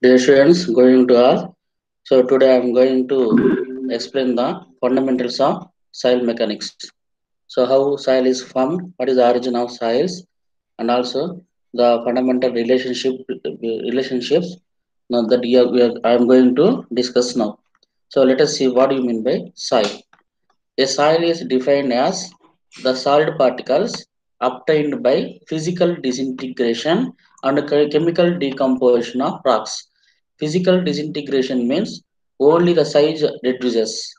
Dear students, going to all. So today I am going to explain the fundamentals of soil mechanics. So how soil is formed, what is the origin of soils, and also the fundamental relationships that I am going to discuss now. So let us see what you mean by soil. A soil is defined as the solid particles obtained by physical disintegration and chemical decomposition of rocks. Physical disintegration means only the size reduces.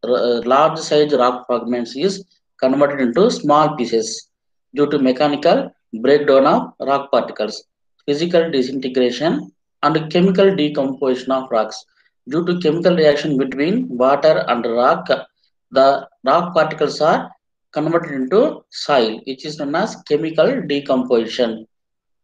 Large size rock fragments is converted into small pieces due to mechanical breakdown of rock particles. Physical disintegration and chemical decomposition of rocks. Due to chemical reaction between water and rock, the rock particles are converted into soil, which is known as chemical decomposition.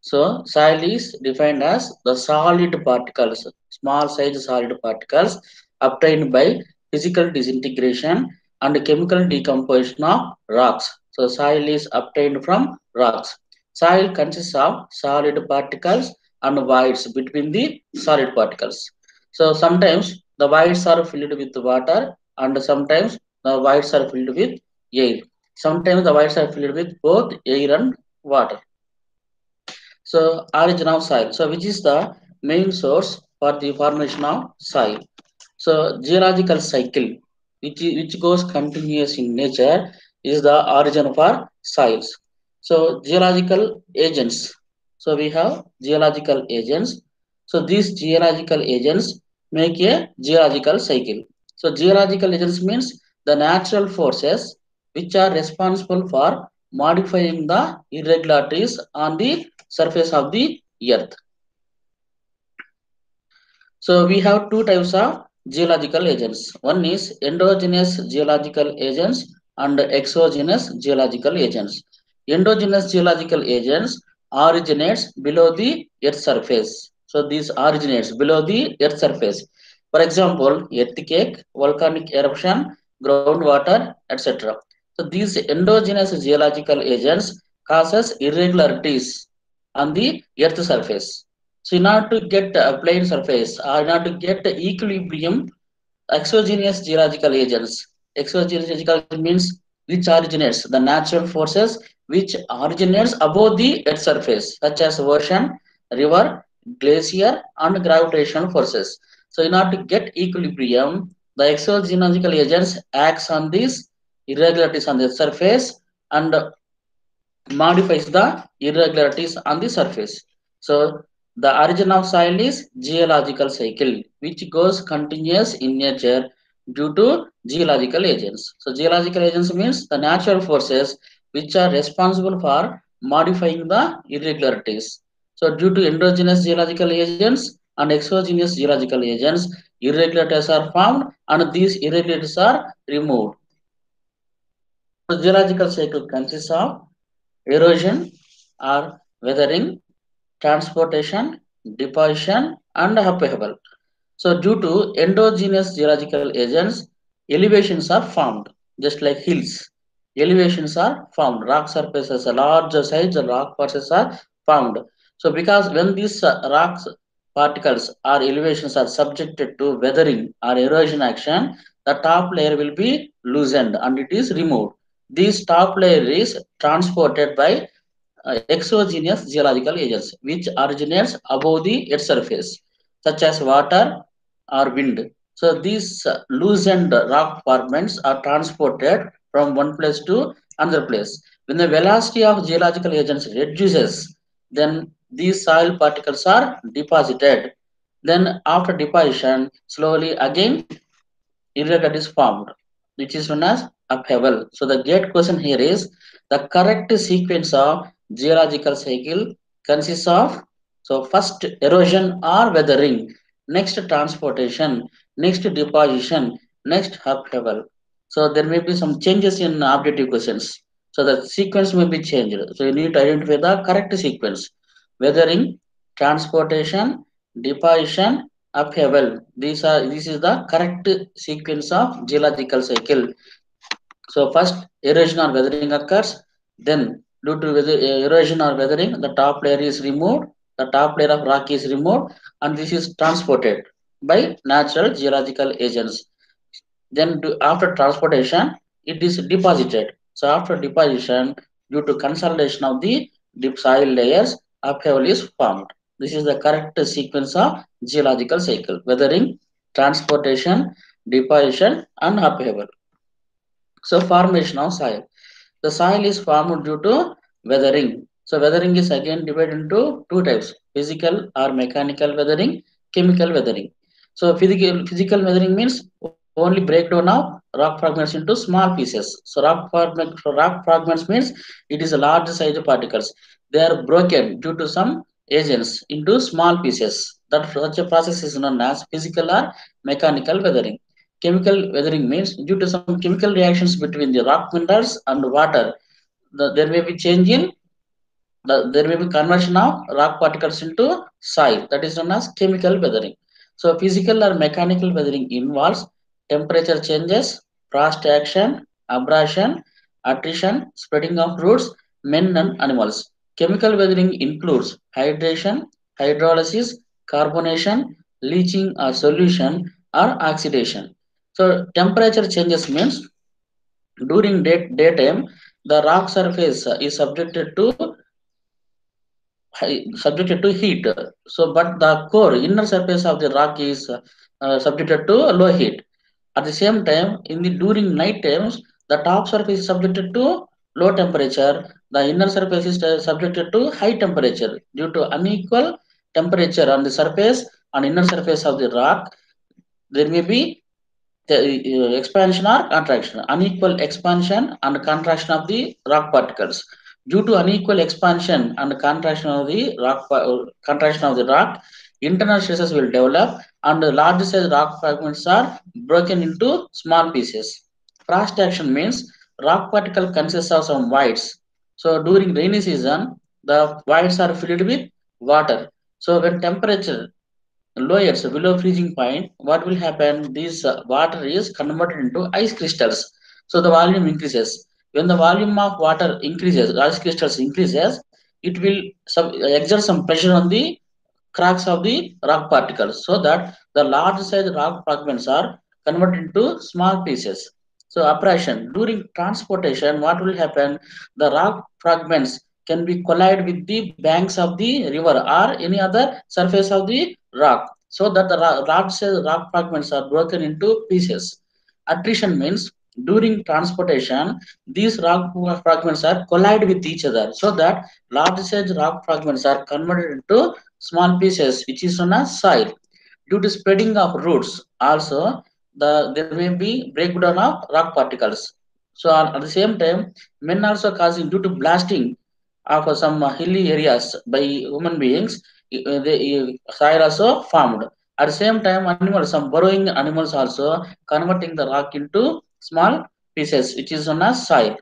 So, soil is defined as the solid particles, small size solid particles obtained by physical disintegration and chemical decomposition of rocks. So, soil is obtained from rocks. Soil consists of solid particles and voids between the solid particles. So, sometimes the voids are filled with water and sometimes the voids are filled with air. Sometimes the voids are filled with both air and water. So origin of soil. So which is the main source for the formation of soil? So geological cycle, which goes continuous in nature, is the origin for soils. So geological agents. So we have geological agents. So these geological agents make a geological cycle. So geological agents means the natural forces which are responsible for modifying the irregularities on the surface of the earth. So we have two types of geological agents. One is endogenous geological agents and exogenous geological agents. Endogenous geological agents originates below the earth surface. So these originates below the earth surface. For example, earthquake, volcanic eruption, groundwater, etc. So these endogenous geological agents causes irregularities on the earth surface. So in order to get a plane surface or in order to get the equilibrium, exogenous geological agents. Exogenous geological means which originates the natural forces which originates above the earth surface, such as ocean, river, glacier, and gravitational forces. So in order to get equilibrium, the exogenous agents acts on these irregularities on the surface and modifies the irregularities on the surface. So the origin of soil is geological cycle, which goes continuous in nature due to geological agents. So geological agents means the natural forces which are responsible for modifying the irregularities. So due to endogenous geological agents and exogenous geological agents, irregularities are found and these irregularities are removed. So geological cycle consists of erosion or weathering, transportation, deposition, and upheaval. So, due to endogenous geological agents, elevations are formed, just like hills. Elevations are formed. Rock surfaces, a larger size, the rock particles are formed. So, because when these rocks particles or elevations are subjected to weathering or erosion action, the top layer will be loosened and it is removed. This top layer is transported by exogenous geological agents which originates above the earth surface, such as water or wind. So these loosened rock fragments are transported from one place to another place. When the velocity of geological agents reduces, then these soil particles are deposited. Then after deposition, slowly again irregularity is formed, which is known as upheaval. So the gate question here is the correct sequence of geological cycle consists of so first erosion or weathering, next transportation, next deposition, next upheaval. So there may be some changes in objective questions. So the sequence may be changed. So you need to identify the correct sequence. Weathering, transportation, deposition, upheaval. This is the correct sequence of geological cycle. So first erosion or weathering occurs, then due to erosion or weathering, the top layer is removed, the top layer of rock is removed, and this is transported by natural geological agents. Then after transportation, it is deposited. So after deposition, due to consolidation of the deep soil layers, upheaval is formed. This is the correct sequence of geological cycle: weathering, transportation, deposition, and upheaval. So formation of soil. The soil is formed due to weathering. So weathering is again divided into two types: physical or mechanical weathering, chemical weathering. So physical weathering means only breakdown of rock fragments into small pieces. So rock fragments means it is a large size particles. They are broken due to some agents into small pieces. That such a process is known as physical or mechanical weathering. Chemical weathering means due to some chemical reactions between the rock minerals and water, there may be change in there may be conversion of rock particles into soil. That is known as chemical weathering. So physical or mechanical weathering involves temperature changes, frost action, abrasion, attrition, spreading of roots, men and animals. Chemical weathering includes hydration, hydrolysis, carbonation, leaching or solution, or oxidation. So temperature changes means during daytime the rock surface is subjected to heat. So, but the core inner surface of the rock is subjected to low heat. At the same time, in the during night times, the top surface is subjected to low temperature. The inner surface is subjected to high temperature due to unequal temperature on the surface and inner surface of the rock. There may be the expansion or contraction, unequal expansion and contraction of the rock particles. Due to unequal expansion and contraction of the rock, internal stresses will develop and large size rock fragments are broken into small pieces. Frost action means rock particle consists of some voids. So during rainy season, the voids are filled with water. So when temperature lowers below freezing point, what will happen? This water is converted into ice crystals. So the volume increases. When the volume of water increases, ice crystals increases, it will exert some pressure on the cracks of the rock particles so that the large size rock fragments are converted into small pieces. So abrasion during transportation, what will happen? The rock fragments can be collide with the banks of the river or any other surface of the rock so that the large size rock fragments are broken into pieces. Attrition means during transportation, these rock fragments are collide with each other so that large size rock fragments are converted into small pieces, which is known as soil. Due to spreading of roots, also there may be breakdown of rock particles. So at the same time, men also causing due to blasting of some hilly areas by human beings, the soil also formed. At the same time, animals, some burrowing animals also converting the rock into small pieces, which is known as soil.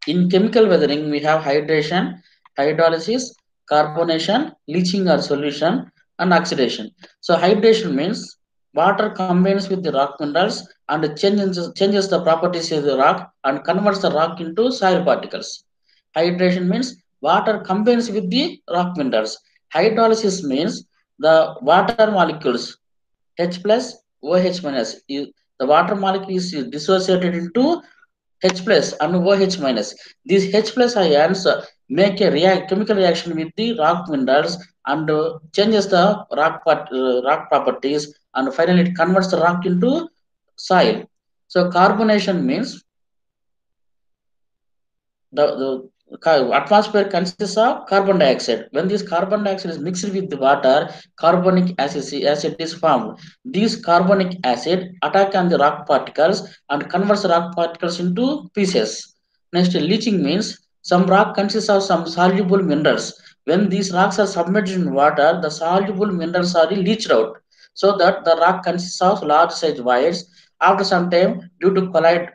In chemical weathering, we have hydration, hydrolysis, carbonation, leaching or solution, and oxidation. So hydration means water combines with the rock minerals and changes the properties of the rock and converts the rock into soil particles. Hydration means water combines with the rock minerals. Hydrolysis means the water molecules H plus OH minus. The water molecule is dissociated into H plus and OH minus. These H plus ions make a chemical reaction with the rock minerals and changes the rock properties, and finally it converts the rock into soil. So carbonation means the atmosphere consists of carbon dioxide. When this carbon dioxide is mixed with the water, acid is formed. This carbonic acid attack on the rock particles and converts rock particles into pieces. Next, leaching means some rock consists of some soluble minerals. When these rocks are submerged in water, the soluble minerals are leached out, so that the rock consists of large size voids. After some time, due to collide,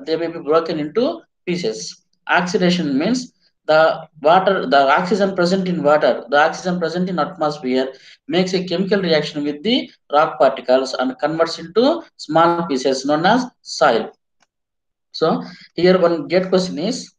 they may be broken into pieces. Oxidation means the oxygen present in water, the oxygen present in atmosphere makes a chemical reaction with the rock particles and converts into small pieces known as soil. So here one get question is,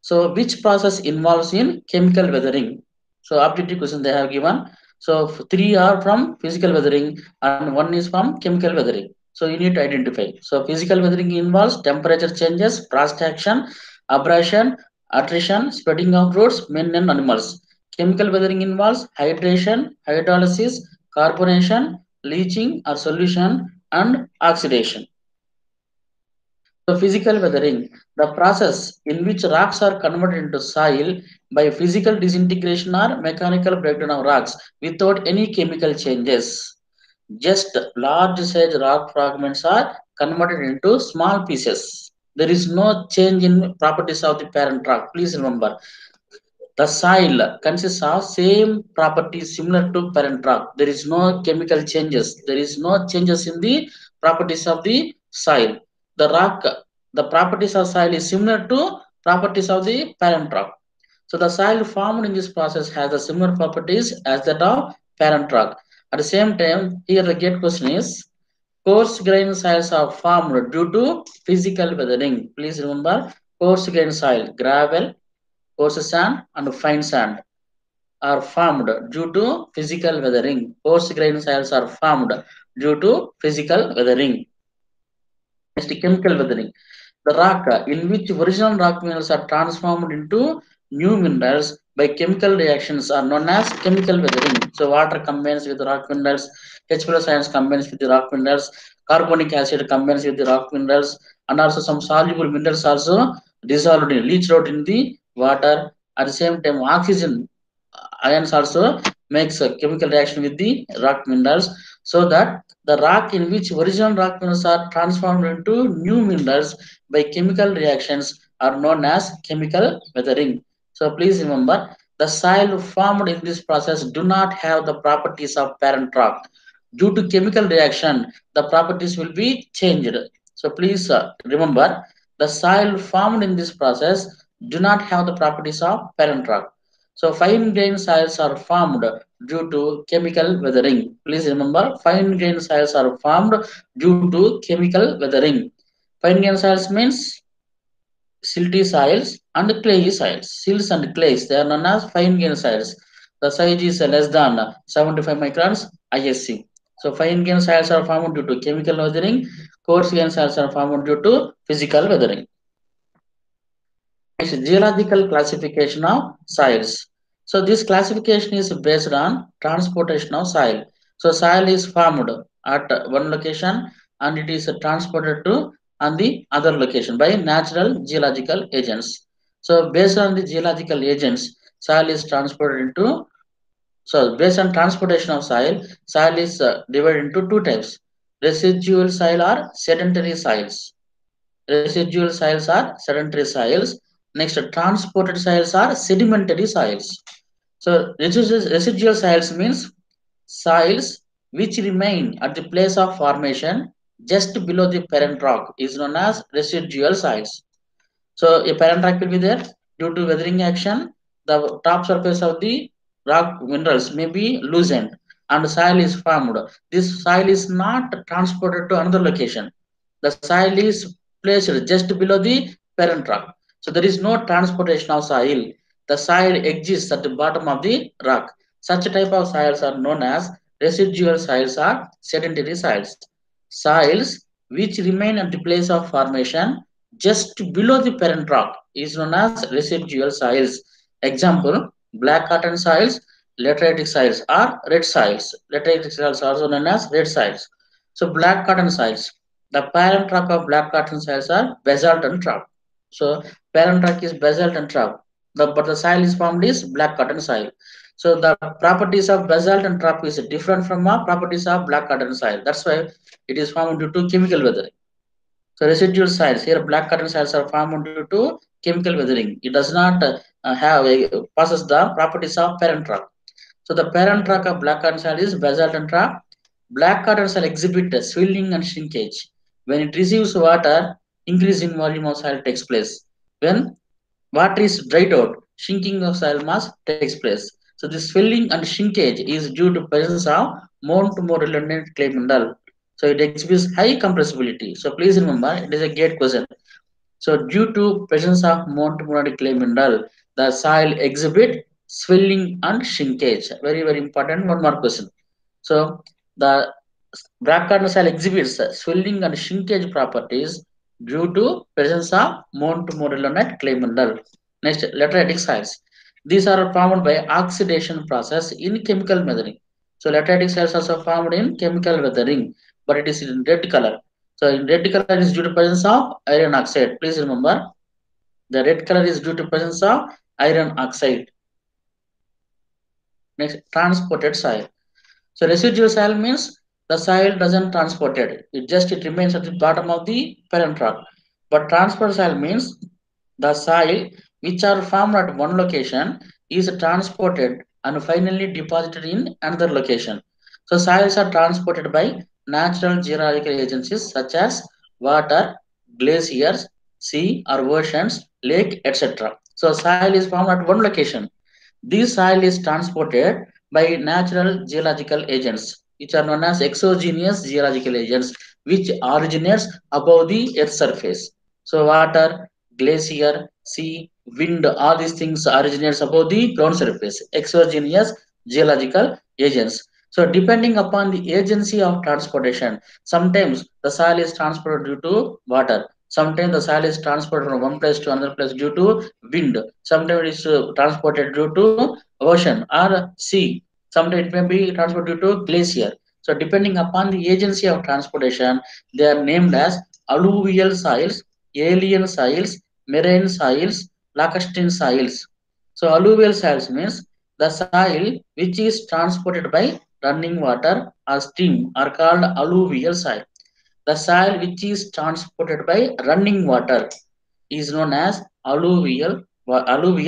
so which process involves in chemical weathering? So objective question they have given. So three are from physical weathering and one is from chemical weathering. So you need to identify. So physical weathering involves temperature changes, frost action, abrasion, attrition, spreading of roots, men and animals. Chemical weathering involves hydration, hydrolysis, carbonation, leaching or solution, and oxidation. So physical weathering, the process in which rocks are converted into soil by physical disintegration or mechanical breakdown of rocks without any chemical changes. Just large size rock fragments are converted into small pieces. There is no change in properties of the parent rock. Please remember, the soil consists of same properties similar to parent rock. There is no chemical changes. There is no changes in the properties of the soil. The rock, the properties of soil is similar to properties of the parent rock. So the soil formed in this process has the similar properties as that of parent rock. At the same time, here the gate question is coarse grain soils are formed due to physical weathering. Please remember coarse grain soil, gravel, coarse sand and fine sand are formed due to physical weathering. Coarse grain soils are formed due to physical weathering. Next, chemical weathering. The rock in which original rock minerals are transformed into new minerals by chemical reactions are known as chemical weathering. So water combines with rock minerals, H plus ions combines with the rock minerals, carbonic acid combines with the rock minerals, and also some soluble minerals also dissolved in leached out in the water. At the same time, oxygen ions also makes a chemical reaction with the rock minerals so that the rock in which original rock minerals are transformed into new minerals by chemical reactions are known as chemical weathering. So please remember the soil formed in this process do not have the properties of parent rock. Due to chemical reaction, the properties will be changed. So please remember the soil formed in this process do not have the properties of parent rock. So fine grain soils are formed due to chemical weathering. Please remember fine grain soils are formed due to chemical weathering. Fine grain soils means silty soils and clayey soils. Silts and clays, they are known as fine grain soils. The size is less than 75 microns ISC. So fine grain soils are formed due to chemical weathering. Coarse grain soils are formed due to physical weathering. Next, geological classification of soils. So this classification is based on transportation of soil. So soil is formed at one location and it is transported to on the other location by natural geological agents. So based on the geological agents, soil is transported into, so based on transportation of soil, soil is divided into two types. Residual soil or sedentary soils. Residual soils are sedentary soils. Next, transported soils are sedimentary soils. So residual soils means soils which remain at the place of formation just below the parent rock is known as residual soils. So a parent rock will be there due to weathering action. The top surface of the rock minerals may be loosened and soil is formed. This soil is not transported to another location. The soil is placed just below the parent rock. So there is no transportation of soil. The soil exists at the bottom of the rock. Such type of soils are known as residual soils or sedentary soils. Soils which remain at the place of formation just below the parent rock is known as residual soils. Example, black cotton soils, lateritic soils or red soils. Lateritic soils are also known as red soils. So black cotton soils. The parent rock of black cotton soils are basalt and trap. So parent rock is basalt and trap. But the soil is formed is black cotton soil. So the properties of basalt and trap is different from the properties of black cotton soil. That's why it is formed due to chemical weathering. So residual soils here, black cotton soils are formed due to chemical weathering. It does not possess the properties of parent rock. So the parent rock of black cotton soil is basalt and trap. Black cotton soil exhibit swelling and shrinkage. When it receives water, increase in volume of soil takes place. When water is dried out, shrinking of soil mass takes place. So this swelling and shrinkage is due to presence of more to more redundant clay mineral. So it exhibits high compressibility. So please remember, it is a gate question. So due to presence of more to more clay mineral, the soil exhibit swelling and shrinkage. Very, very important. One more question. So the Brachycardian cell exhibits swelling and shrinkage properties due to presence of monomorillonate clay bundle. Next, lateritic cells. These are formed by oxidation process in chemical weathering. So lateritic cells also formed in chemical weathering, but it is in red color. So in red color is due to presence of iron oxide. Please remember, the red color is due to presence of iron oxide. Next, transported soil. So residual soil means the soil doesn't transport it. It remains at the bottom of the parent rock. But transport soil means the soil which are formed at one location is transported and finally deposited in another location. So soils are transported by natural geological agencies such as water, glaciers, sea or oceans, lake, etc. So soil is formed at one location. This soil is transported by natural geological agents, which are known as exogenous geological agents, which originates above the Earth's surface. So water, glacier, sea, wind, all these things originates above the ground surface. Exogenous geological agents. So depending upon the agency of transportation, sometimes the soil is transported due to water. Sometimes the soil is transported from one place to another place due to wind. Sometimes it is transported due to ocean or sea. Sometimes it may be transported due to glacier. So depending upon the agency of transportation, they are named as alluvial soils, alien soils, marine soils, lacustrine soils. So alluvial soils means the soil which is transported by running water or stream are called alluvial soil. The soil which is transported by running water is known as alluvial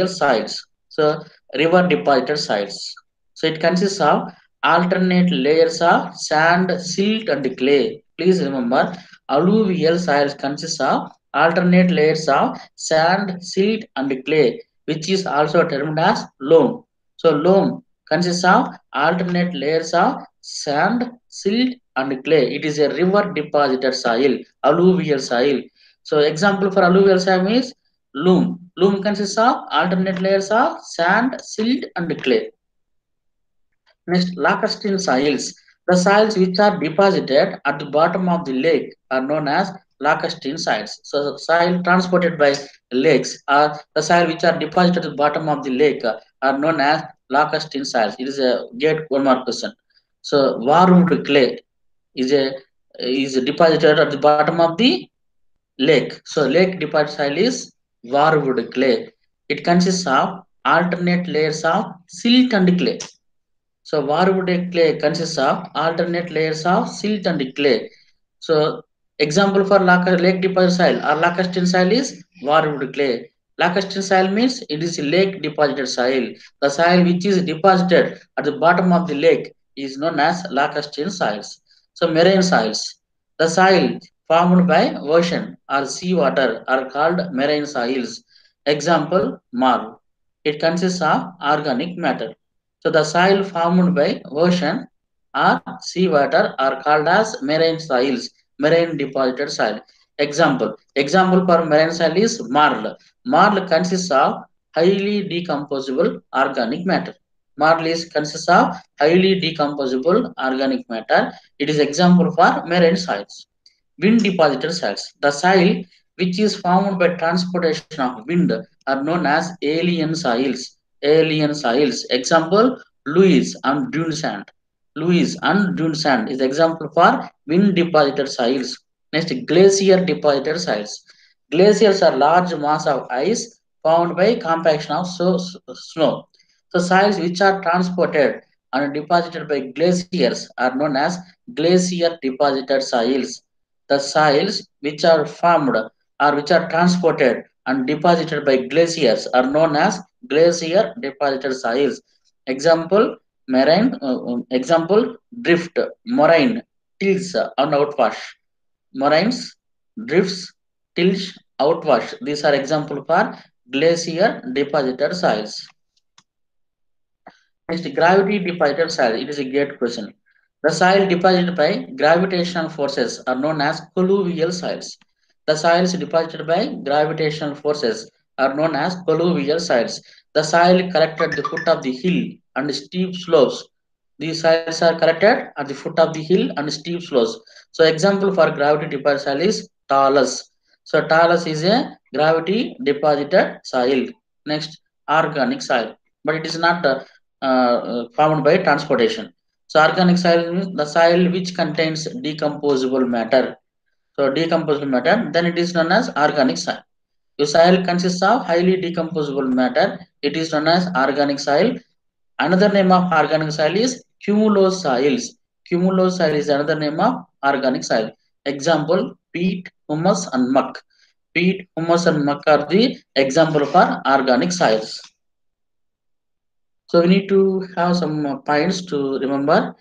soils. So river deposited soils. So it consists of alternate layers of sand, silt, and clay. Please remember, alluvial soils consists of alternate layers of sand, silt, and clay, which is also termed as loam. So loam consists of alternate layers of sand, silt, and clay. It is a river deposited soil, alluvial soil. So example for alluvial soil is loam. Loam consists of alternate layers of sand, silt, and clay. Next, lacustrine soils. The soils which are deposited at the bottom of the lake are known as lacustrine soils. So, soil transported by lakes or the soil which are deposited at the bottom of the lake are known as lacustrine soils. It is a get one more question. So, warwood clay is a is deposited at the bottom of the lake. So, lake deposit soil is warwood clay. It consists of alternate layers of silt and clay. So Warwood clay consists of alternate layers of silt and clay. So example for lake deposit soil or lacustrine soil is Warwood clay. Lacustrine soil means it is a lake deposited soil. The soil which is deposited at the bottom of the lake is known as lacustrine soils. So marine soils. The soil formed by ocean or sea water are called marine soils. Example marl. It consists of organic matter. So the soil formed by ocean or seawater are called as marine soils, marine deposited soil. Example for marine soil is marl. Marl consists of highly decomposable organic matter. Marl is consists of highly decomposable organic matter. It is example for marine soils. Wind deposited soils. The soil which is formed by transportation of wind are known as alien soils. Alien soils. Example, Lewis and dune sand. Lewis and dune sand is example for wind deposited soils. Next, glacier deposited soils. Glaciers are large mass of ice formed by compaction of snow. So soils which are transported and deposited by glaciers are known as glacier deposited soils. The soils which are formed or which are transported and deposited by glaciers are known as glacier deposited soils. Example, example, drift, moraine, tilts, and outwash. Moraines, drifts, tilts, outwash. These are example for glacier deposited soils. Next, gravity deposited soil. It is a great question. The soil deposited by gravitational forces are known as colluvial soils. The soils deposited by gravitational forces are known as colluvial soils. The soil collected at the foot of the hill and steep slopes. These soils are collected at the foot of the hill and steep slopes. So example for gravity deposit soil is talus. So talus is a gravity deposited soil. Next, organic soil, but it is not formed by transportation. So organic soil means the soil which contains decomposable matter. So decomposable matter, then it is known as organic soil. Your soil consists of highly decomposable matter. It is known as organic soil. Another name of organic soil is cumulose soils. Cumulose soil is another name of organic soil. Example, peat, humus, and muck. Peat, humus, and muck are the example for organic soils. So we need to have some points to remember.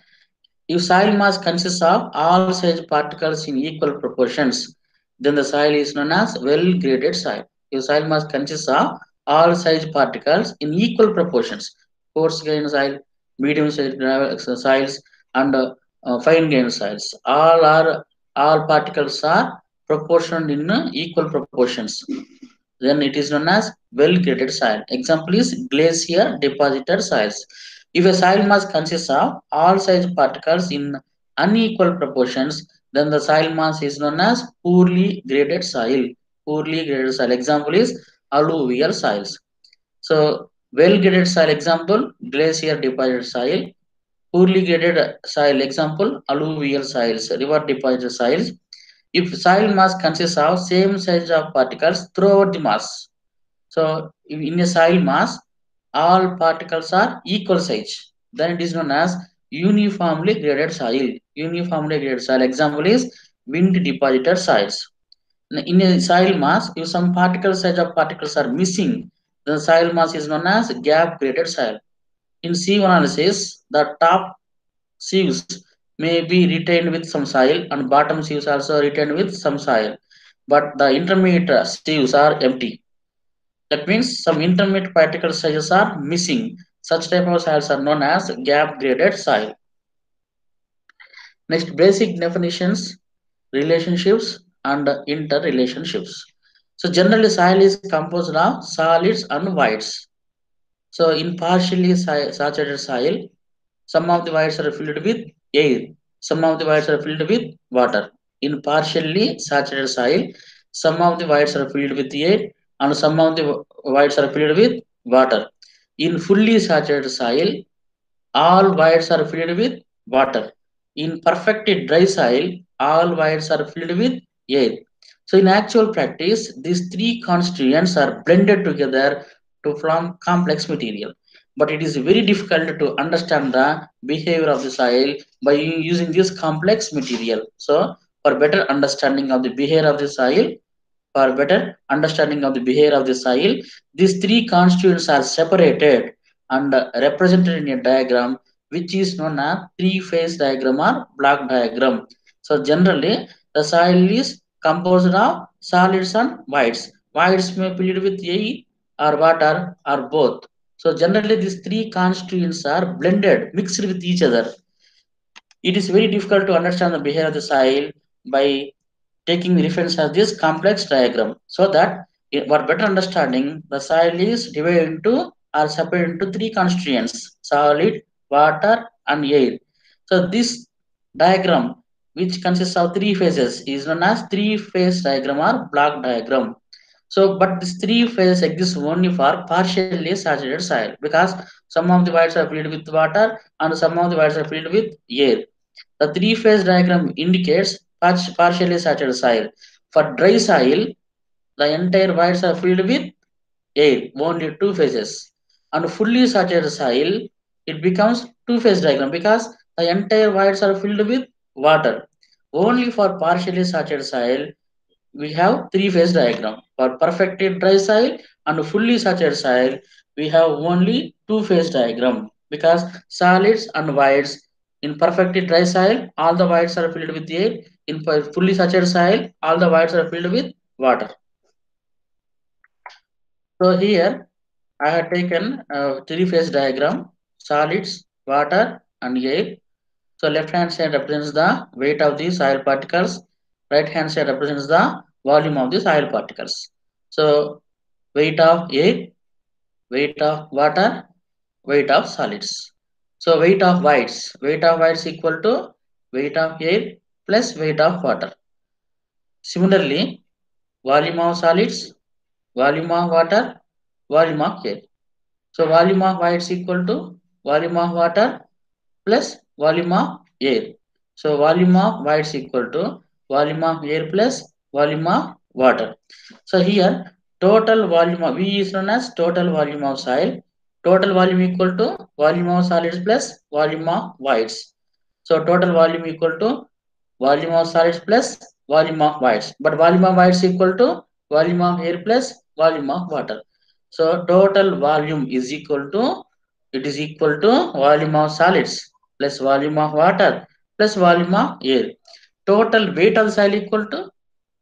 If soil mass consists of all size particles in equal proportions, then the soil is known as well-graded soil. If soil mass consists of all size particles in equal proportions, coarse grained soil, medium soils, and fine grained soils, all particles are proportioned in equal proportions. Then it is known as well-graded soil. Example is glacier deposited soils. If a soil mass consists of all size particles in unequal proportions, then the soil mass is known as poorly graded soil. Poorly graded soil. Example is alluvial soils. So, well-graded soil example, glacier deposited soil. Poorly graded soil example, alluvial soils, river deposited soils. If soil mass consists of same size of particles throughout the mass, so in a soil mass, all particles are equal size. Then it is known as uniformly graded soil. Uniformly graded soil. Example is wind deposited soils. In a soil mass, if some particle size of particles are missing, the soil mass is known as gap graded soil. In sieve analysis, the top sieves may be retained with some soil and bottom sieves also retained with some soil, but the intermediate sieves are empty. That means some intermediate particle sizes are missing. Such type of soils are known as gap graded soil. Next, basic definitions, relationships, and interrelationships. So generally soil is composed of solids and voids. So in partially saturated soil, some of the voids are filled with air, some of the voids are filled with water. In partially saturated soil, some of the voids are filled with air and some of the voids are filled with water. In fully saturated soil, all voids are filled with water. In perfectly dry soil, all voids are filled with air. So in actual practice, these three constituents are blended together to form complex material. But it is very difficult to understand the behavior of the soil by using this complex material. So for better understanding of the behavior of the soil, for better understanding of the behavior of the soil, these three constituents are separated and represented in a diagram which is known as three-phase diagram or block diagram. So generally, the soil is composed of solids and voids. Voids may be filled with air or water or both. So generally, these three constituents are blended, mixed with each other. It is very difficult to understand the behavior of the soil by taking reference as this complex diagram, so that for better understanding, the soil is divided into or separated into three constituents: solid, water, and air. So this diagram, which consists of three phases, is known as three-phase diagram or block diagram. So, but this three phases exist only for partially saturated soil, because some of the voids are filled with water and some of the voids are filled with air. The three-phase diagram indicates partially saturated soil. For dry soil, the entire voids are filled with air, only two phases. And fully saturated soil, it becomes two-phase diagram because the entire voids are filled with water. Only for partially saturated soil, we have three-phase diagram. For perfectly dry soil and fully saturated soil, we have only two-phase diagram because solids and voids, in perfectly dry soil, all the voids are filled with air. In fully saturated soil, all the voids are filled with water. So here I have taken a three-phase diagram: solids, water, and air. So left hand side represents the weight of the soil particles. Right hand side represents the volume of the soil particles. So weight of air, weight of water, weight of solids. So weight of whites equal to weight of air plus weight of water. Similarly, volume of solids, volume of water, volume of air. So volume of whites equal to volume of water plus volume of air. So volume of whites equal to volume of air plus volume of water. So here total volume of V is known as total volume of soil. Total volume equal to volume of solids plus volume of voids. So total volume equal to volume of solids plus volume of voids. But volume of voids equal to volume of air plus volume of water. So total volume is equal to volume of solids plus volume of water plus volume of air. Total weight of soil equal to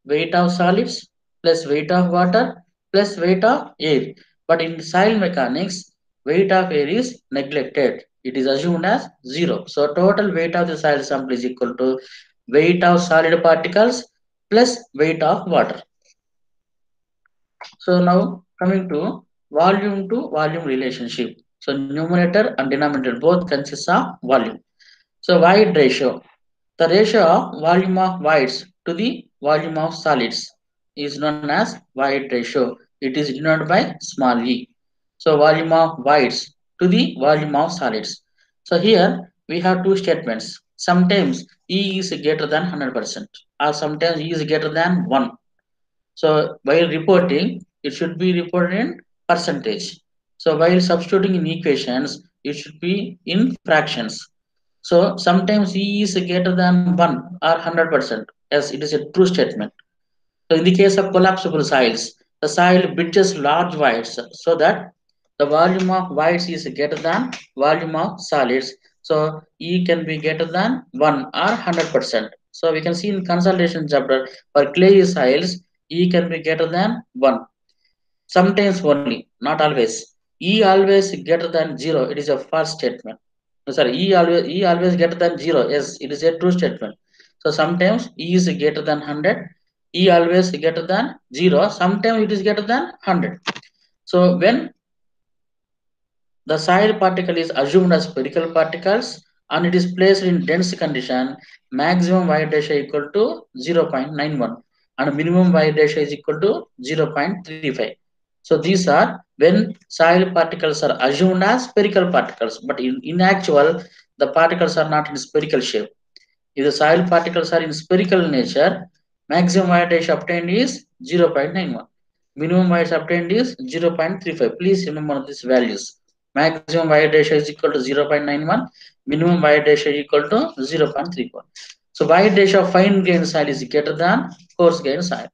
weight of solids plus weight of water plus weight of air. But in soil mechanics, weight of air is neglected. It is assumed as 0. So total weight of the soil sample is equal to weight of solid particles plus weight of water. So now coming to volume relationship. So numerator and denominator both consist of volume. So void ratio. The ratio of volume of voids to the volume of solids is known as void ratio. It is denoted by small e. So volume of voids to the volume of solids. So here we have two statements. Sometimes E is greater than 100% or sometimes E is greater than 1. So while reporting, it should be reported in percentage. So while substituting in equations, it should be in fractions. So sometimes E is greater than 1 or 100%. Yes, it is a true statement. So in the case of collapsible soils, the soil bridges large voids so that the volume of voids is greater than volume of solids. So E can be greater than 1 or 100%. So we can see in consolidation chapter for clay soils, E can be greater than 1. Sometimes only, not always. E always greater than 0. It is a false statement. Sorry, E always greater than 0. Yes, it is a true statement. So sometimes E is greater than 100. E always greater than 0. Sometimes it is greater than 100. So when the soil particle is assumed as spherical particles and it is placed in dense condition, maximum void ratio equal to 0.91 and minimum void ratio is equal to 0.35. So these are when soil particles are assumed as spherical particles, but in actual, the particles are not in spherical shape. If the soil particles are in spherical nature, maximum void ratio obtained is 0.91. Minimum void obtained is 0.35. Please remember these values. Maximum void ratio is equal to 0.91. Minimum void ratio is equal to 0.34. So void ratio of fine grained soil is greater than coarse grained soil.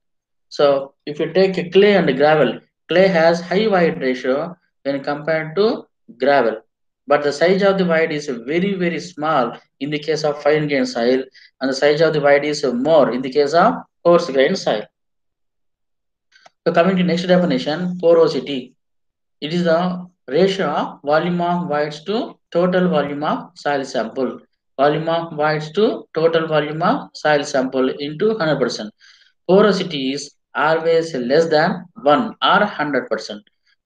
So if you take a clay and gravel, clay has high void ratio when compared to gravel. But the size of the void is very small in the case of fine grained soil, and the size of the void is more in the case of coarse grained soil. So coming to next definition, porosity. It is the ratio of volume of voids to total volume of soil sample. Volume of voids to total volume of soil sample into 100%. Porosity is always less than 1 or 100%.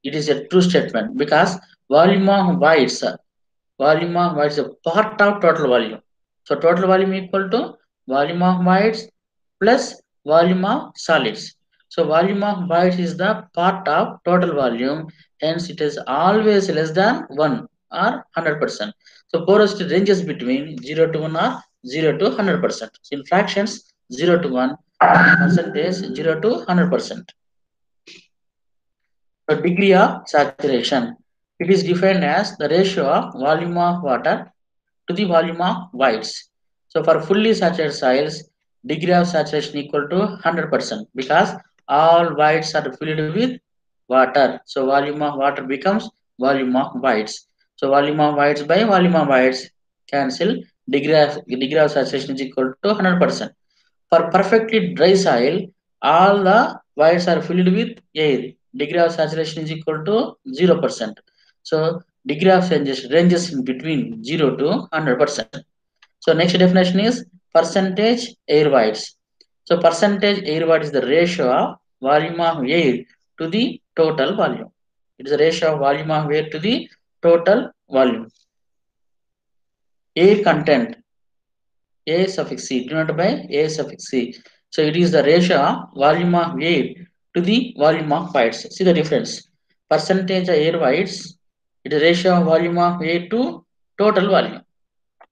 It is a true statement because volume of voids is a part of total volume. So total volume equal to volume of voids plus volume of solids. So volume of voids is the part of total volume, hence it is always less than 1 or 100%. So porosity ranges between 0 to 1 or 0 to 100%. So in fractions 0 to 1, percentage 0 to 100%. The degree of saturation. It is defined as the ratio of volume of water to the volume of voids. So for fully saturated soils, degree of saturation equal to 100% because all voids are filled with water. So volume of water becomes volume of voids. So volume of voids by volume of voids cancel. Degree of saturation is equal to 100%. For perfectly dry soil, all the voids are filled with air. Degree of saturation is equal to 0%. So degree of ranges in between 0 to 100%. So next definition is percentage air voids. So percentage air void is the ratio of volume of air to the total volume. It is the ratio of volume of air to the total volume. Air content, A suffix C, denoted by A suffix C. So it is the ratio of volume of air to the volume of voids. See the difference. Percentage of air voids, it is ratio of volume of air to total volume.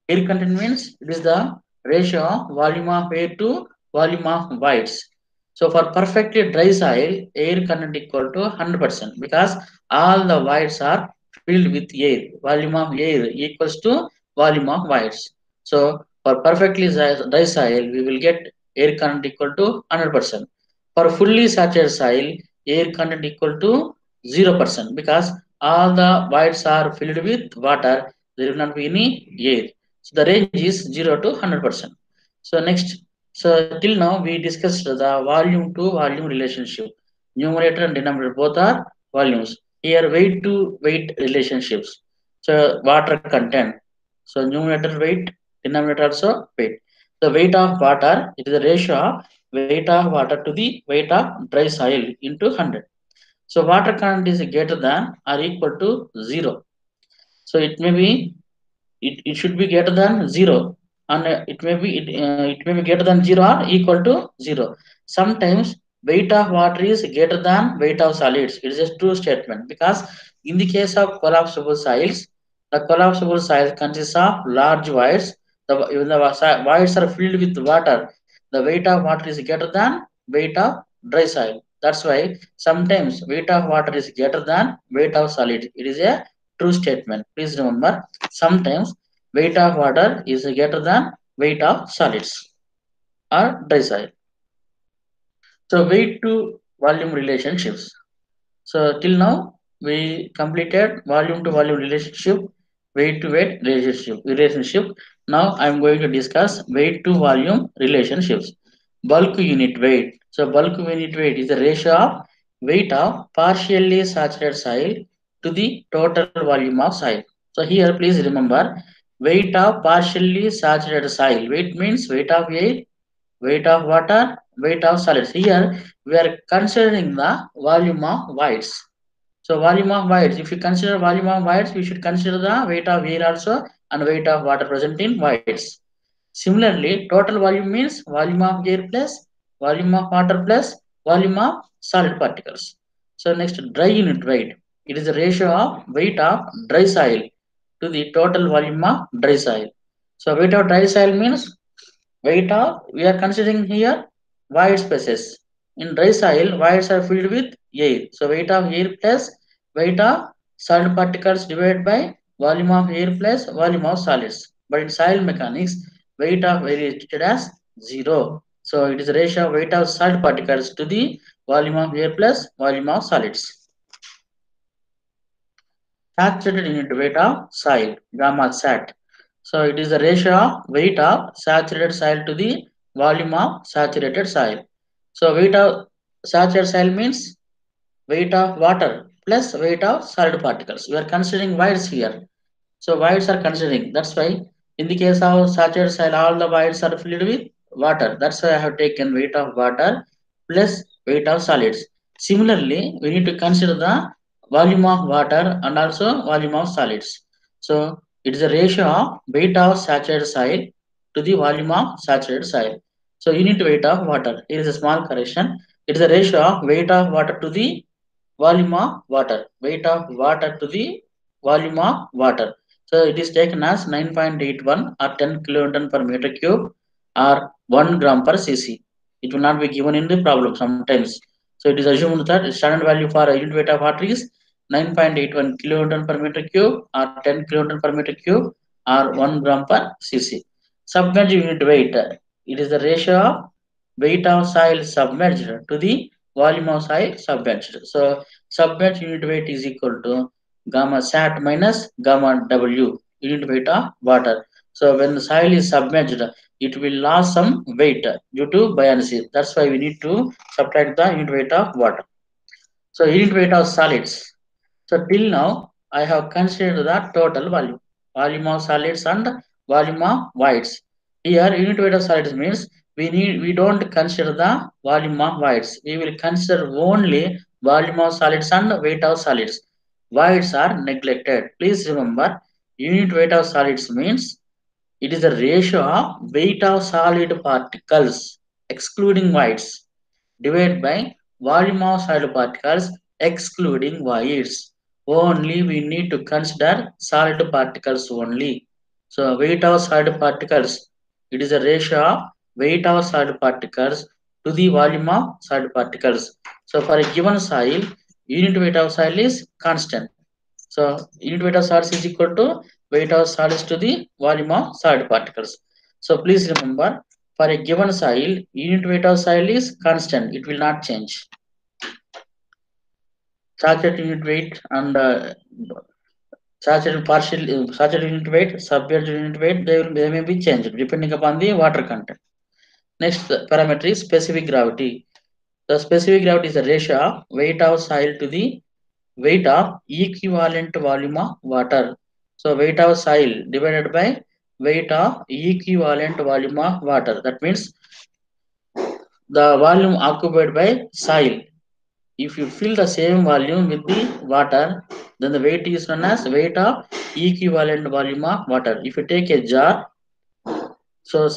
Air content means it is the ratio of volume of air to volume of voids. So for perfectly dry soil, air content equal to 100% because all the voids are filled with air. Volume of air equals to volume of voids. So for perfectly dry soil, we will get air content equal to 100%. For fully saturated soil, air content equal to 0% because all the voids are filled with water. There will not be any air. So the range is 0 to 100%. So next, so till now we discussed the volume to volume relationship. Numerator and denominator both are volumes. Here weight to weight relationships. So water content. So numerator weight, denominator also weight. The weight of water, it is the ratio of weight of water to the weight of dry soil into 100. So water content is greater than or equal to 0. So it should be greater than 0, and it may be greater than 0 or equal to 0. Sometimes weight of water is greater than weight of solids. It is a true statement because in the case of collapsible soils, the collapsible soil consists of large voids. When the voids are filled with water, the weight of water is greater than weight of dry soil. That's why sometimes weight of water is greater than weight of solid. It is a true statement. Please remember, sometimes weight of water is greater than weight of solids or dry soil. So weight to volume relationships. So till now we completed volume to volume relationship, weight to weight relationship. Now I am going to discuss weight to volume relationships. Bulk unit weight. So bulk unit weight is the ratio of weight of partially saturated soil to the total volume of soil. So here please remember, weight of partially saturated soil. Weight means weight of air, weight of water, weight of solids. Here we are considering the volume of voids. So volume of voids, if you consider volume of voids, we should consider the weight of air also and weight of water present in voids. Similarly, total volume means volume of air plus volume of water plus volume of solid particles. So next, dry unit weight. It is the ratio of weight of dry soil to the total volume of dry soil. So weight of dry soil means weight of, we are considering here void spaces. In dry soil, voids are filled with air. So weight of air plus weight of solid particles divided by volume of air plus volume of solids. But in soil mechanics, weight of air is treated as 0. So it is the ratio of weight of solid particles to the volume of air plus volume of solids. Saturated unit weight of soil, gamma sat. So it is the ratio of weight of saturated soil to the volume of saturated soil. So weight of saturated soil means weight of water plus weight of solid particles. We are considering voids here. So voids are considering. That's why in the case of saturated soil, all the voids are filled with water. That's why I have taken weight of water plus weight of solids. Similarly, we need to consider the volume of water and also volume of solids. So it is a ratio of weight of saturated soil to the volume of saturated soil. So unit weight of water. Here is a small correction. It is a ratio of weight of water to the volume of water. Weight of water to the volume of water. So it is taken as 9.81 or 10 kilonewton per meter cube or 1 gram per cc. It will not be given in the problem sometimes. So it is assumed that standard value for a unit weight of water is 9.81 kilonewton per meter cube or 10 kilonewton per meter cube or 1 gram per cc. Submerged unit weight. It is the ratio of weight of soil submerged to the volume of soil submerged. So submerged unit weight is equal to gamma sat minus gamma W, unit weight of water. So when the soil is submerged, it will lose some weight due to buoyancy. That's why we need to subtract the unit weight of water. So unit weight of solids. So till now I have considered the total volume of solids and volume of voids. Here unit weight of solids means we don't consider the volume of voids. We will consider only volume of solids and weight of solids. voids are neglected. Please remember, unit weight of solids means it is the ratio of weight of solid particles excluding voids divided by volume of solid particles excluding voids. Only we need to consider solid particles only. So weight of solid particles, it is a ratio of weight of solid particles to the volume of solid particles. So for a given soil, unit weight of soil is constant. So unit weight of solids is equal to weight of solids to the volume of solid particles. So please remember, for a given soil, unit weight of soil is constant. It will not change. Saturated unit weight and saturated unit weight, subjected unit weight, they may be changed depending upon the water content. Next parameter is specific gravity. The specific gravity is the ratio of weight of soil to the weight of equivalent volume of water. So weight of soil divided by weight of equivalent volume of water. That means the volume occupied by soil. If you fill the same volume with the water, then the weight is known as weight of equivalent volume of water. If you take a jar, so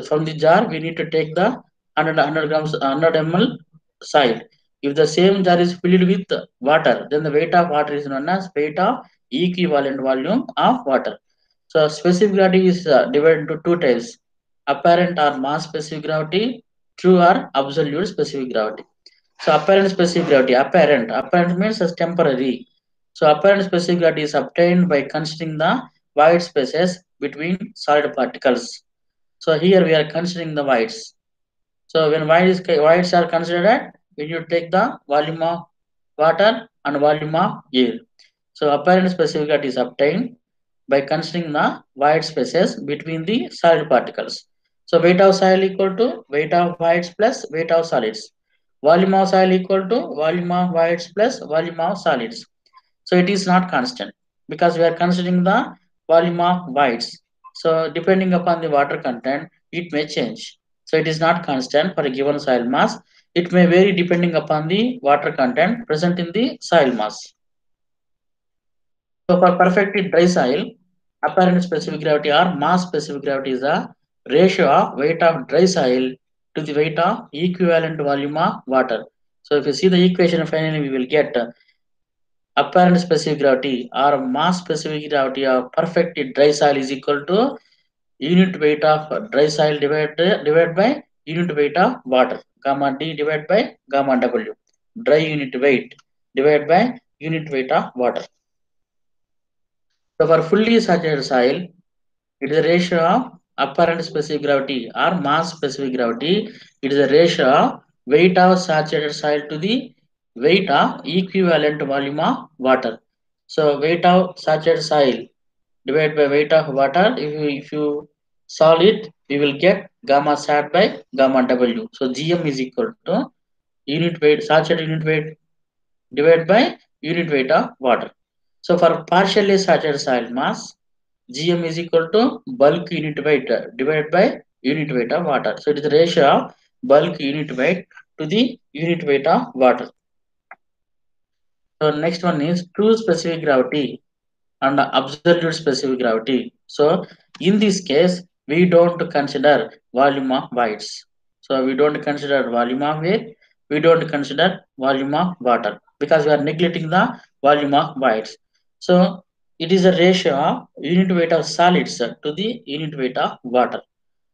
from the jar we need to take the 100 grams 100 ml soil. If the same jar is filled with water, then the weight of water is known as weight of equivalent volume of water. So specific gravity is divided into two types: apparent or mass specific gravity, true or absolute specific gravity. So apparent specific gravity, apparent means as temporary. So apparent specific gravity is obtained by considering the void spaces between solid particles. So here we are considering the voids. So when voids are considered, when you take the volume of water and volume of air. So apparent specific gravity is obtained by considering the void spaces between the solid particles. So weight of soil equal to weight of voids plus weight of solids. Volume of soil equal to volume of voids plus volume of solids. So it is not constant because we are considering the volume of voids. So depending upon the water content, it may change. So it is not constant for a given soil mass. It may vary depending upon the water content present in the soil mass. So for perfectly dry soil, apparent specific gravity or mass specific gravity is the ratio of weight of dry soil to the weight of equivalent volume of water. So if you see the equation, finally we will get apparent specific gravity or mass specific gravity of perfectly dry soil is equal to unit weight of dry soil divided by unit weight of water, gamma D divided by gamma W. Dry unit weight divided by unit weight of water. So for fully saturated soil, it is a ratio of apparent specific gravity or mass specific gravity. It is a ratio of weight of saturated soil to the weight of equivalent volume of water. So weight of saturated soil divided by weight of water. If you solve it, we will get gamma sat by gamma W. So GM is equal to unit weight saturated unit weight divided by unit weight of water. So for partially saturated soil mass, GM is equal to bulk unit weight divided by unit weight of water. So it is the ratio of bulk unit weight to the unit weight of water. So next one is true specific gravity and absolute specific gravity. So in this case, we don't consider volume of voids. So we don't consider volume of air, we don't consider volume of water because we are neglecting the volume of voids. So it is a ratio of unit weight of solids to the unit weight of water.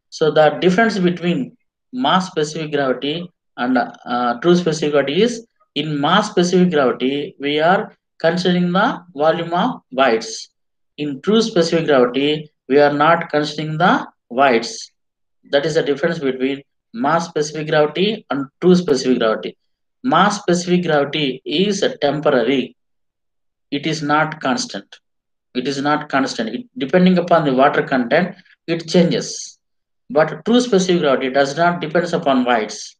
So the difference between mass specific gravity and true specific gravity is in mass specific gravity we are considering the volume of voids. In true specific gravity we are not considering the voids. That is the difference between mass specific gravity and true specific gravity. Mass specific gravity is temporary. It is not constant. It is not constant. Depending upon the water content, it changes. But true specific gravity does not depend upon voids.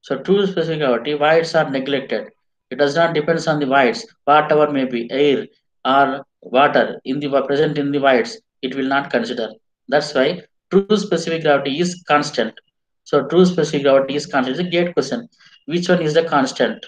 So true specific gravity, voids are neglected. It does not depend on the voids, whatever may be air or water in the present in the voids, it will not consider. That's why true specific gravity is constant. So true specific gravity is constant. It's a great question. Which one is the constant?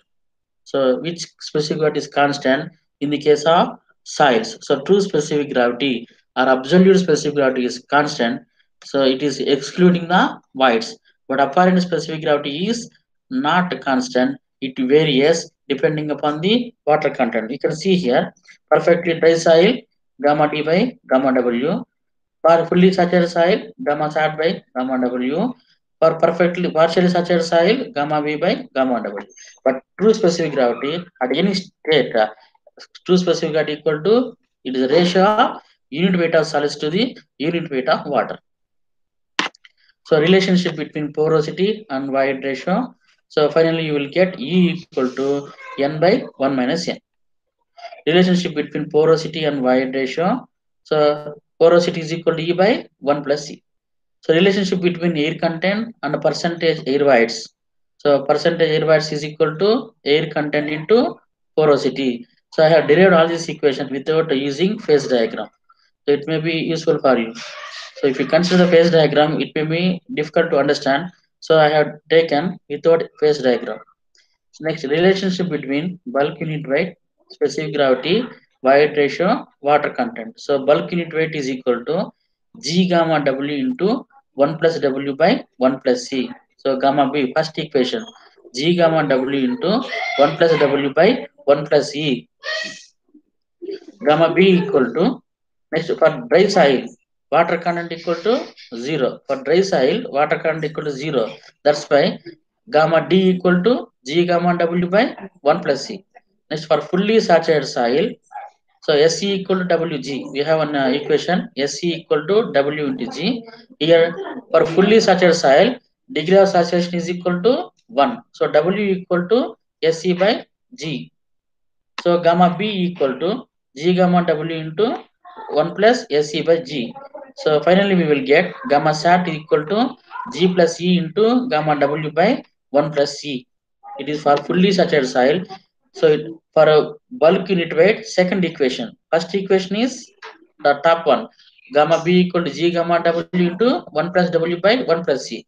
So which specific gravity is constant? in the case of soils. So true specific gravity or absolute specific gravity is constant. So it is excluding the voids. But apparent specific gravity is not constant. It varies depending upon the water content. You can see here perfectly dry soil gamma T by gamma W. For fully saturated soil gamma sat by gamma W. For perfectly partially saturated soil gamma V by gamma W. But true specific gravity at any state true specific gravity equal to it is a ratio of unit weight of solids to the unit weight of water. So relationship between porosity and void ratio. So finally you will get E equal to N by 1 minus N. Relationship between porosity and void ratio. So porosity is equal to E by 1 plus C. So relationship between air content and percentage air voids. So percentage air voids is equal to air content into porosity. So I have derived all these equations without using phase diagram. So it may be useful for you. So if you consider the phase diagram, it may be difficult to understand. So I have taken without phase diagram. Next, relationship between bulk unit weight, specific gravity, void ratio, water content. So bulk unit weight is equal to G gamma W into 1 plus W by 1 plus C. So gamma B, first equation, G gamma W into 1 plus W by 1 plus E. Gamma B equal to, next for dry soil, water content equal to 0. For dry soil, water content equal to 0. That's why gamma D equal to G gamma W by 1 plus C. Next for fully saturated soil, so SE equal to WG. We have an equation SE equal to W into G. Here for fully saturated soil, degree of saturation is equal to 1. So W equal to SE by G. So gamma B equal to G gamma W into 1 plus SE by G. So finally we will get gamma sat equal to G plus E into gamma W by 1 plus C. It is for fully saturated soil. So for a bulk unit weight, second equation. First equation is the top one. Gamma B equal to G gamma W into 1 plus W by 1 plus C.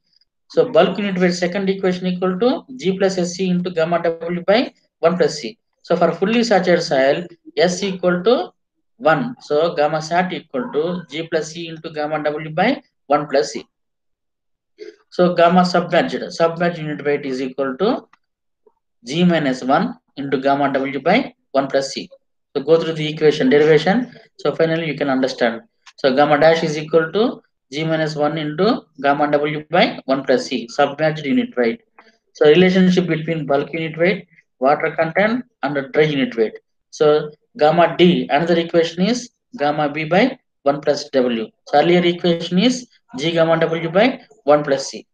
So bulk unit weight second equation equal to G plus SC into gamma W by 1 plus C. So for fully saturated soil, S equal to 1. So gamma sat equal to G plus C into gamma W by 1 plus C. So gamma submerged unit weight is equal to G minus 1 into gamma W by 1 plus C. So go through the equation derivation. So finally you can understand. So gamma dash is equal to G minus 1 into gamma W by 1 plus C, submerged unit weight. So relationship between bulk unit weight, water content and dry unit weight. So gamma D, another equation is gamma B by 1 plus W. So earlier equation is G gamma W by 1 plus C.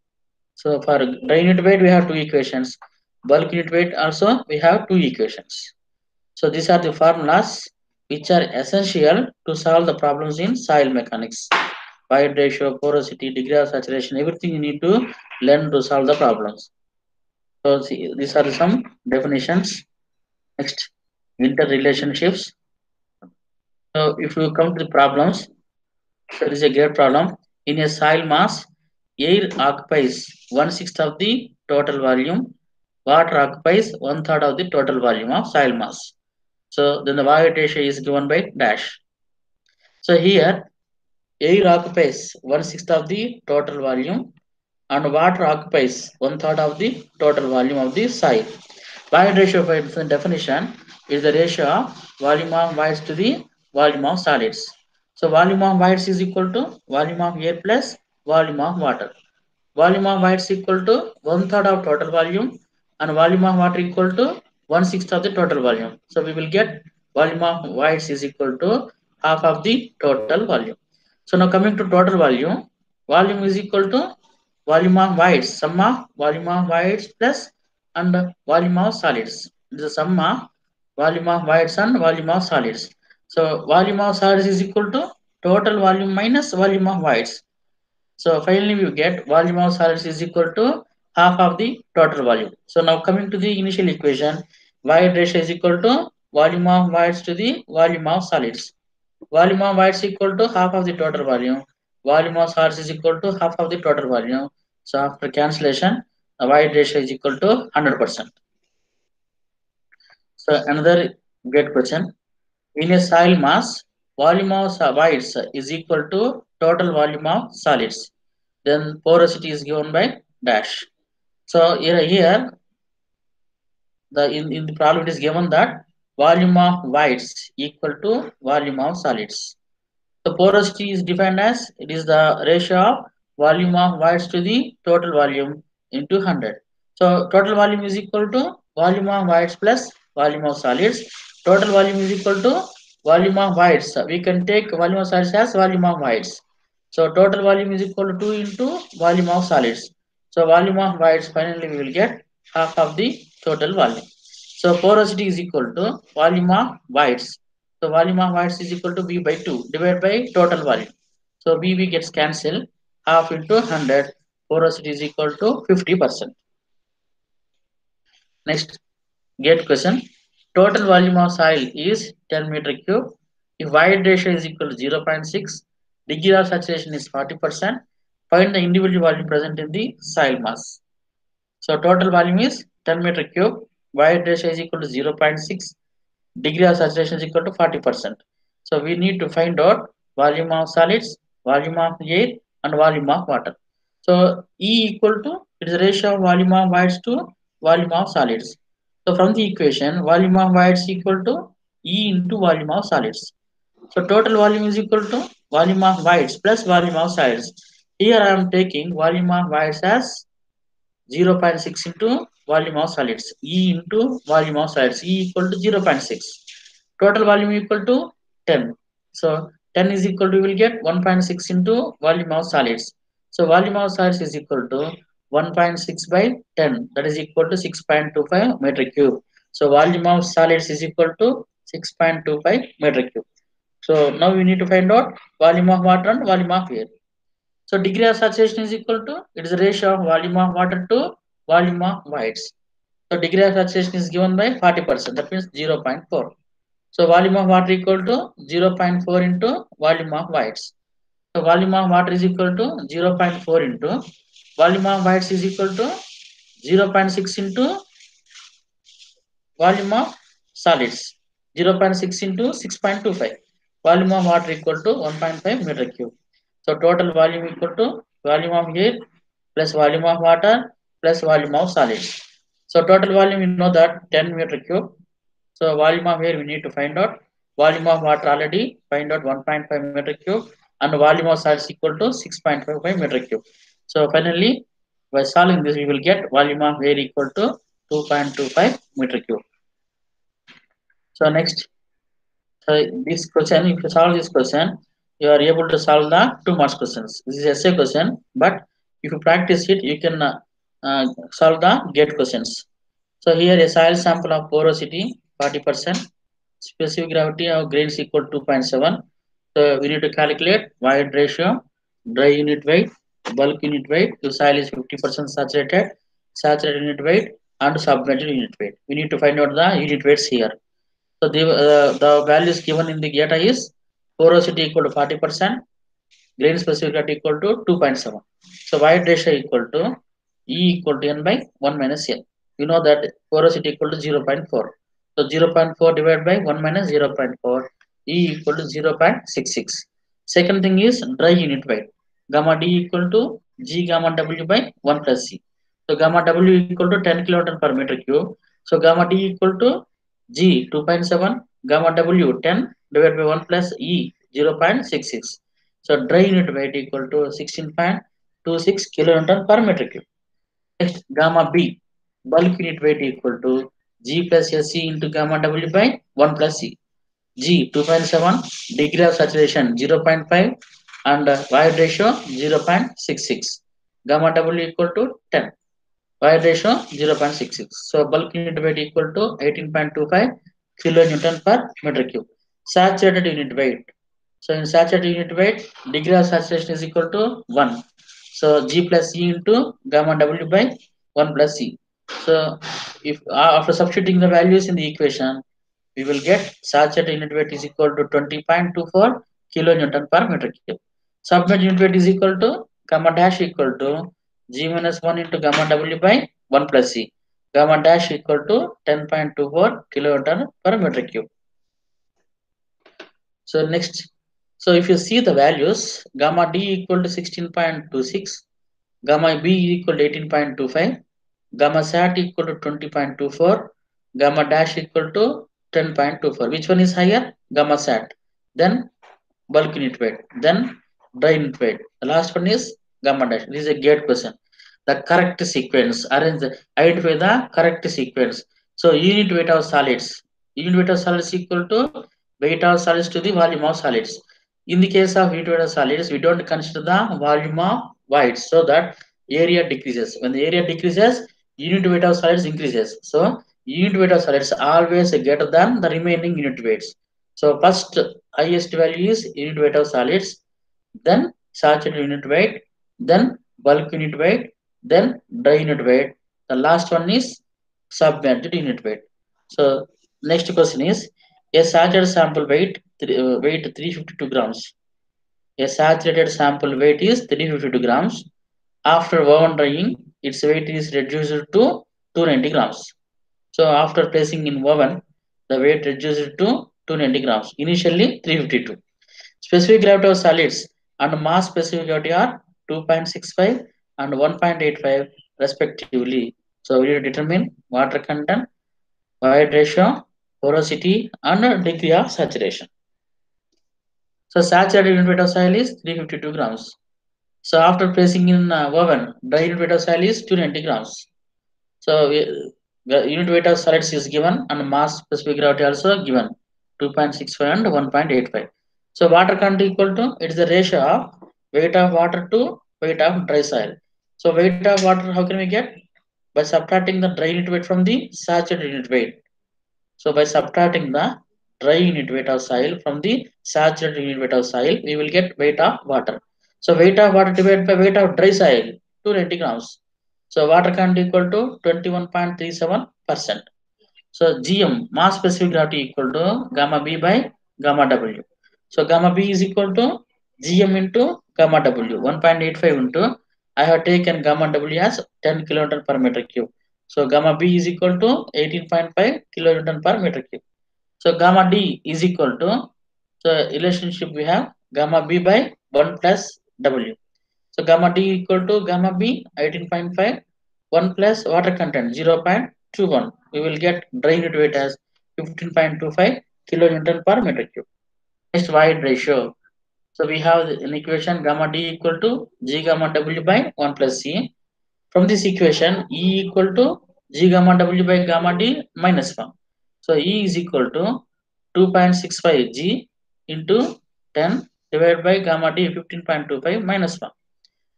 So for dry unit weight we have two equations. Bulk unit weight also we have two equations. So these are the formulas which are essential to solve the problems in soil mechanics. Void ratio, porosity, degree of saturation, everything you need to learn to solve the problems. So see, these are some definitions. Next, interrelationships. So if you come to the problems, there is a great problem. In a soil mass, air occupies 1/6 of the total volume, water occupies 1/3 of the total volume of soil mass. So then the void ratio is given by dash. So here air occupies 1/6 of the total volume and water occupies 1/3 of the total volume of the soil. Void ratio by definition is the ratio of volume of voids to the volume of solids. So volume of voids is equal to volume of air plus volume of water. Volume of voids equal to 1/3 of total volume and volume of water equal to 1/6 of the total volume. So we will get volume of voids is equal to half of the total volume. So now coming to total volume is equal to volume of voids, sum of volume of voids plus and volume of solids. It is the sum of volume of voids and volume of solids. So volume of solids is equal to total volume minus volume of voids. So finally we get volume of solids is equal to half of the total volume. So now coming to the initial equation, void ratio is equal to volume of voids to the volume of solids. Volume of voids equal to half of the total volume. Volume of solids is equal to half of the total volume. So after cancellation, the void ratio is equal to 100%. So another great question. In a soil mass, volume of voids is equal to total volume of solids. Then porosity is given by dash. So here in the problem it is given that volume of voids equal to volume of solids. The porosity is defined as it is the ratio of volume of voids to the total volume into 100. So total volume is equal to volume of voids plus volume of solids. Total volume is equal to volume of voids. We can take volume of solids as volume of voids. So total volume is equal to 2 into volume of solids. So volume of voids finally we will get half of the total volume. So porosity is equal to volume of voids. So volume of voids is equal to V by 2 divided by total volume. So VV gets cancelled, half into 100, porosity is equal to 50%. Next, gate question. Total volume of soil is 10 meter cube. If void ratio is equal to 0.6, degree of saturation is 40%. Find the individual volume present in the soil mass. So total volume is 10 meter cube. Void ratio is equal to 0.6. Degree of saturation is equal to 40%. So we need to find out volume of solids, volume of air, and volume of water. So E equal to it is the ratio of volume of voids to volume of solids. So from the equation, volume of voids equal to E into volume of solids. So total volume is equal to volume of voids plus volume of solids. Here I am taking volume of voids as 0.6 into volume of solids. E into volume of solids. E equal to 0.6. Total volume equal to 10. So 10 is equal to, we will get 1.6 into volume of solids. So volume of solids is equal to 1.6 by 10. That is equal to 6.25 meter cube. So volume of solids is equal to 6.25 meter cube. So now we need to find out volume of water and volume of air. So degree of saturation is equal to, it is the ratio of volume of water to volume of voids. So degree of saturation is given by 40%, that means 0.4. So volume of water equal to 0.4 into volume of voids. So volume of water is equal to 0.4 into volume of voids is equal to 0.6 into volume of solids. 0.6 into 6.25. Volume of water equal to 1.5 meter cube. So total volume equal to volume of air plus volume of water plus volume of solids. So total volume we know that 10 meter cube. So volume of air we need to find out. Volume of water already find out 1.5 meter cube, and volume of solids equal to 6.55 meter cube. So finally by solving this we will get volume of air equal to 2.25 meter cube. So next, this question, if you solve this question, you are able to solve the 2 marks questions. This is essay question, but if you practice it, you can solve the gate questions. So here a soil sample of porosity 40%, specific gravity of grains equal to 2.7. So we need to calculate void ratio, dry unit weight, bulk unit weight. The soil is 50% saturated, saturated unit weight, and submerged unit weight. We need to find out the unit weights here. So the values given in the data is porosity equal to 40%, grain specific equal to 2.7. So void ratio equal to E equal to N by 1 minus N. You know that porosity equal to 0.4. So 0.4 divided by 1 minus 0.4, E equal to 0.66. Second thing is dry unit weight. Gamma D equal to G gamma W by 1 plus C. So gamma W equal to 10 kiloton per meter cube. So gamma D equal to G 2.7, gamma W 10 divided by 1 plus E 0.66. So dry unit weight equal to 16.26 kilonewton per meter cube. Next, gamma B, bulk unit weight equal to G plus SC into gamma W by 1 plus C. G 2.7, degree of saturation 0.5, and void ratio 0.66. Gamma W equal to 10. Void ratio 0.66. So bulk unit weight equal to 18.25 kilonewton per meter cube. Saturated unit weight. So in saturated unit weight, degree of saturation is equal to 1. So G plus E into gamma W by 1 plus C. So if after substituting the values in the equation, we will get saturated unit weight is equal to 20.24 kilonewton per meter cube. Submerged unit weight is equal to gamma dash equal to G minus 1 into gamma W by 1 plus C. Gamma dash equal to 10.24 kilonewton per meter cube. So next, so if you see the values, gamma D equal to 16.26, gamma B equal to 18.25, gamma sat equal to 20.24, gamma dash equal to 10.24. Which one is higher? Gamma sat. Then bulk unit weight. Then dry unit weight. The last one is gamma dash. This is a gate question. The correct sequence. Identify the correct sequence. So unit weight of solids. Unit weight of solids equal to weight of solids to the volume of solids. In the case of unit weight of solids, we don't consider the volume of voids, so that area decreases. When the area decreases, unit weight of solids increases. So unit weight of solids always greater than the remaining unit weights. So first highest value is unit weight of solids, then saturated unit weight, then bulk unit weight, then dry unit weight. The last one is subvented unit weight. So next question is, a saturated sample weight weight 352 grams. A saturated sample weight is 352 grams. After oven drying, its weight is reduced to 290 grams. So after placing in oven, the weight reduced to 290 grams. Initially 352. Specific gravity of solids and mass specific gravity are 2.65 and 1.85 respectively. So we need to determine water content, void ratio, porosity, and degree of saturation. So saturated unit weight of soil is 352 grams. So after placing in oven, dry unit weight of soil is 290 grams. So the unit weight of solids is given and mass specific gravity also given 2.65 and 1.85. So water content equal to, it is the ratio of weight of water to weight of dry soil. So weight of water, how can we get? By subtracting the dry unit weight from the saturated unit weight. So by subtracting the dry unit weight of soil from the saturated unit weight of soil, we will get weight of water. So weight of water divided by weight of dry soil, 290 grams. So water content equal to 21.37%. So GM, mass specific gravity, equal to gamma B by gamma W. So gamma B is equal to GM into gamma W. 1.85 into, I have taken gamma W as 10 kilonewton per meter cube. So gamma B is equal to 18.5 kilonewton per meter cube. So gamma D is equal to, so relationship we have gamma B by 1 plus W. So gamma D equal to gamma B 18.5, 1 plus water content 0.21. We will get dry unit weight as 15.25 kilonewton per meter cube. Next, void ratio. So we have an equation gamma D equal to G gamma W by 1 plus C. From this equation, E equal to G gamma W by gamma D minus 1. So E is equal to 2.65 G into 10 divided by gamma D 15.25 minus 1.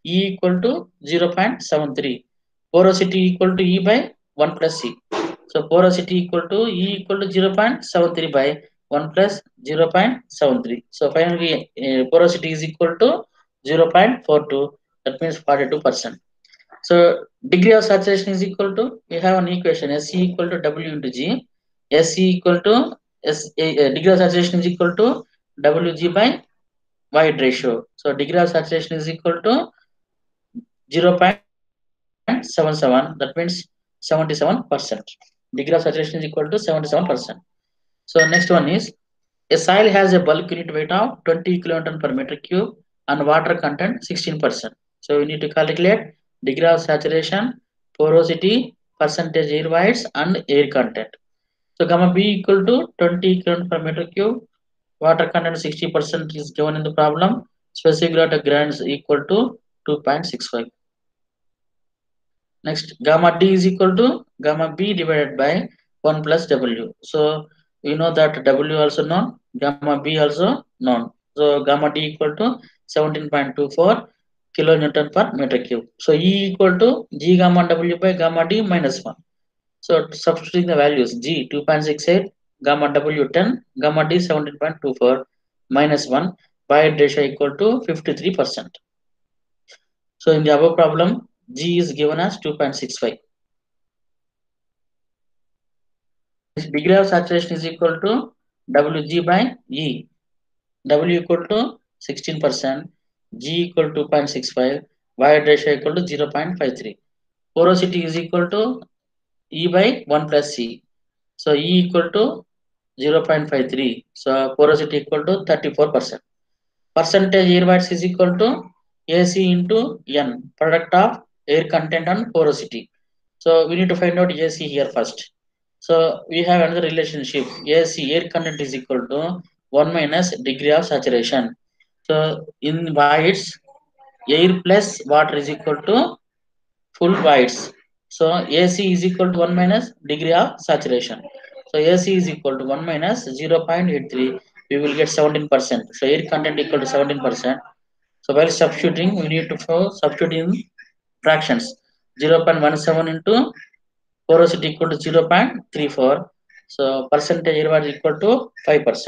E equal to 0.73. Porosity equal to E by 1 plus C. So porosity equal to E equal to 0.73 by 1 plus 0.73. So finally porosity is equal to 0.42. That means 42%. So degree of saturation is equal to, we have an equation SC equal to W into G. SC equal to degree of saturation is equal to WG by void ratio. So degree of saturation is equal to 0.77, that means 77%. Degree of saturation is equal to 77%. So next one is, a soil has a bulk unit weight of 20 kilonewton per meter cube and water content 16%. So we need to calculate degree of saturation, porosity, percentage air voids, and air content. So gamma B equal to 20 kilonewton per meter cube, water content 60% is given in the problem. Specific gravity grams equal to 2.65. Next, gamma D is equal to gamma B divided by 1 plus W. So we know that W also known, gamma B also known. So gamma D equal to 17.24 kilonewton per meter cube. So E equal to G gamma W by gamma D minus 1. So substituting the values, G 2.68, gamma W 10, gamma D 17.24 minus 1, void ratio equal to 53%. So in the above problem, G is given as 2.65. Next, degree of saturation is equal to Wg by E. W equal to 16%, G equal to 2.65, void ratio equal to 0.53. Porosity is equal to E by 1 plus C. So E equal to 0.53. So porosity equal to 34%. Percentage air voids is equal to AC into N, product of air content and porosity. So we need to find out AC here first. So we have another relationship. AC, air content, is equal to 1 minus degree of saturation. So in voids, air plus water is equal to full voids. So AC is equal to 1 minus degree of saturation. So AC is equal to 1 minus 0.83. We will get 17%. So air content equal to 17%. So while substituting, we need to substitute in fractions. 0.17 into porosity equal to 0.34. So percentage air is equal to 5%.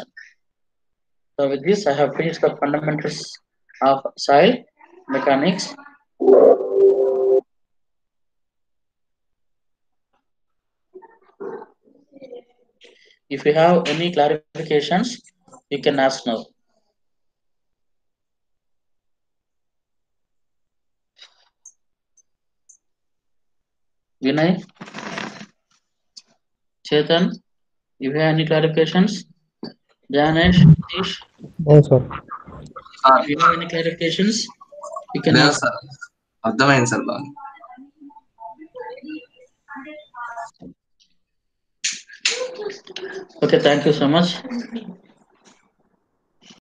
So with this, I have finished the fundamentals of soil mechanics. If you have any clarifications, you can ask now. Vinay, Chetan, if you have any clarifications, Janesh, Satish, No, sir. if you have any clarifications, you can లేదు ask. Sir, అర్థమైంది sir బాగా. Okay, thank you so much.